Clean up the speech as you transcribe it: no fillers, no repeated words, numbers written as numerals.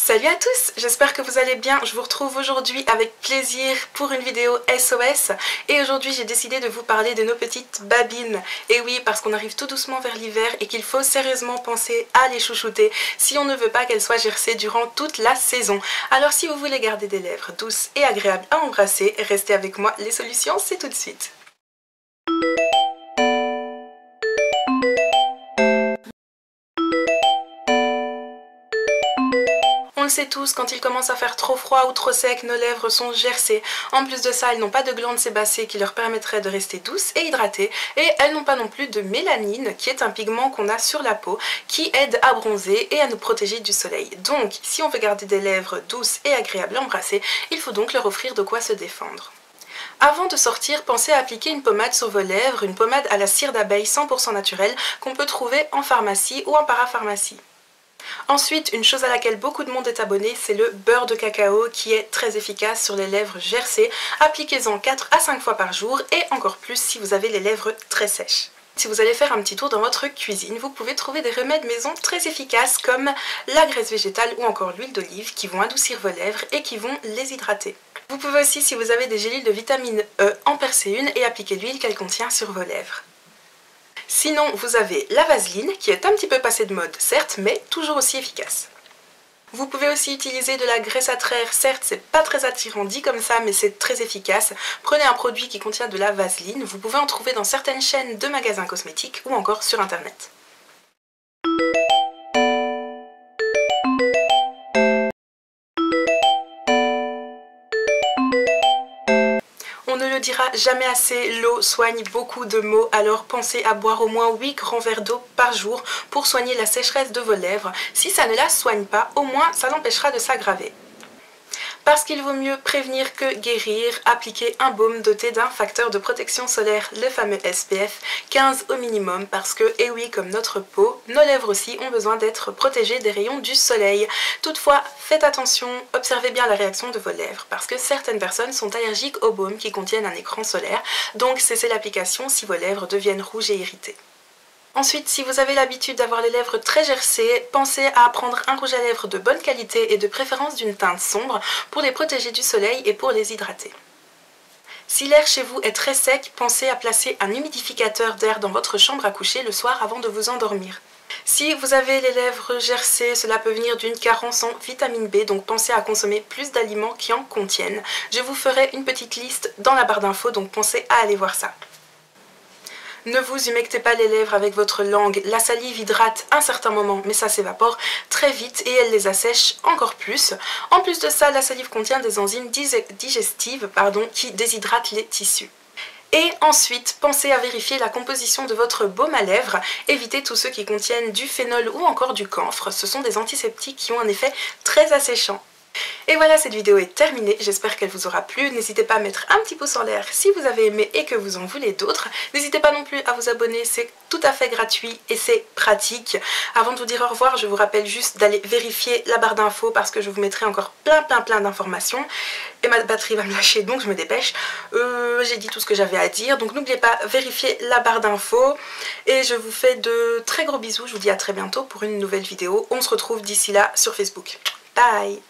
Salut à tous, j'espère que vous allez bien. Je vous retrouve aujourd'hui avec plaisir pour une vidéo SOS et aujourd'hui j'ai décidé de vous parler de nos petites babines. Et oui, parce qu'on arrive tout doucement vers l'hiver et qu'il faut sérieusement penser à les chouchouter si on ne veut pas qu'elles soient gercées durant toute la saison. Alors si vous voulez garder des lèvres douces et agréables à embrasser, restez avec moi, les solutions c'est tout de suite. On le sait tous, quand il commence à faire trop froid ou trop sec, nos lèvres sont gercées. En plus de ça, elles n'ont pas de glandes sébacées qui leur permettraient de rester douces et hydratées. Et elles n'ont pas non plus de mélanine, qui est un pigment qu'on a sur la peau, qui aide à bronzer et à nous protéger du soleil. Donc, si on veut garder des lèvres douces et agréables à embrasser, il faut donc leur offrir de quoi se défendre. Avant de sortir, pensez à appliquer une pommade sur vos lèvres, une pommade à la cire d'abeille 100% naturelle qu'on peut trouver en pharmacie ou en parapharmacie. Ensuite, une chose à laquelle beaucoup de monde est abonné, c'est le beurre de cacao qui est très efficace sur les lèvres gercées. Appliquez-en 4 à 5 fois par jour et encore plus si vous avez les lèvres très sèches. Si vous allez faire un petit tour dans votre cuisine, vous pouvez trouver des remèdes maison très efficaces comme la graisse végétale ou encore l'huile d'olive qui vont adoucir vos lèvres et qui vont les hydrater. Vous pouvez aussi, si vous avez des gélules de vitamine E, en percer une et appliquer l'huile qu'elle contient sur vos lèvres. Sinon, vous avez la vaseline qui est un petit peu passée de mode, certes, mais toujours aussi efficace. Vous pouvez aussi utiliser de la graisse à traire, certes c'est pas très attirant dit comme ça mais c'est très efficace. Prenez un produit qui contient de la vaseline, vous pouvez en trouver dans certaines chaînes de magasins cosmétiques ou encore sur internet. On ne le dira jamais assez, l'eau soigne beaucoup de maux, alors pensez à boire au moins 8 grands verres d'eau par jour pour soigner la sécheresse de vos lèvres. Si ça ne la soigne pas, au moins ça l'empêchera de s'aggraver. Parce qu'il vaut mieux prévenir que guérir, appliquez un baume doté d'un facteur de protection solaire, le fameux SPF 15 au minimum, parce que, et oui, comme notre peau, nos lèvres aussi ont besoin d'être protégées des rayons du soleil. Toutefois, faites attention, observez bien la réaction de vos lèvres, parce que certaines personnes sont allergiques aux baumes qui contiennent un écran solaire, donc cessez l'application si vos lèvres deviennent rouges et irritées. Ensuite, si vous avez l'habitude d'avoir les lèvres très gercées, pensez à prendre un rouge à lèvres de bonne qualité et de préférence d'une teinte sombre pour les protéger du soleil et pour les hydrater. Si l'air chez vous est très sec, pensez à placer un humidificateur d'air dans votre chambre à coucher le soir avant de vous endormir. Si vous avez les lèvres gercées, cela peut venir d'une carence en vitamine B, donc pensez à consommer plus d'aliments qui en contiennent. Je vous ferai une petite liste dans la barre d'infos, donc pensez à aller voir ça. Ne vous humectez pas les lèvres avec votre langue, la salive hydrate un certain moment mais ça s'évapore très vite et elle les assèche encore plus. En plus de ça, la salive contient des enzymes digestives qui déshydratent les tissus. Et ensuite, pensez à vérifier la composition de votre baume à lèvres, évitez tous ceux qui contiennent du phénol ou encore du camphre, ce sont des antiseptiques qui ont un effet très asséchant. Et voilà, cette vidéo est terminée, j'espère qu'elle vous aura plu. N'hésitez pas à mettre un petit pouce en l'air si vous avez aimé et que vous en voulez d'autres. N'hésitez pas non plus à vous abonner, c'est tout à fait gratuit et c'est pratique. Avant de vous dire au revoir, je vous rappelle juste d'aller vérifier la barre d'infos parce que je vous mettrai encore plein d'informations. Et ma batterie va me lâcher donc je me dépêche. J'ai dit tout ce que j'avais à dire, donc n'oubliez pas, vérifiez la barre d'infos. Et je vous fais de très gros bisous, je vous dis à très bientôt pour une nouvelle vidéo. On se retrouve d'ici là sur Facebook. Bye!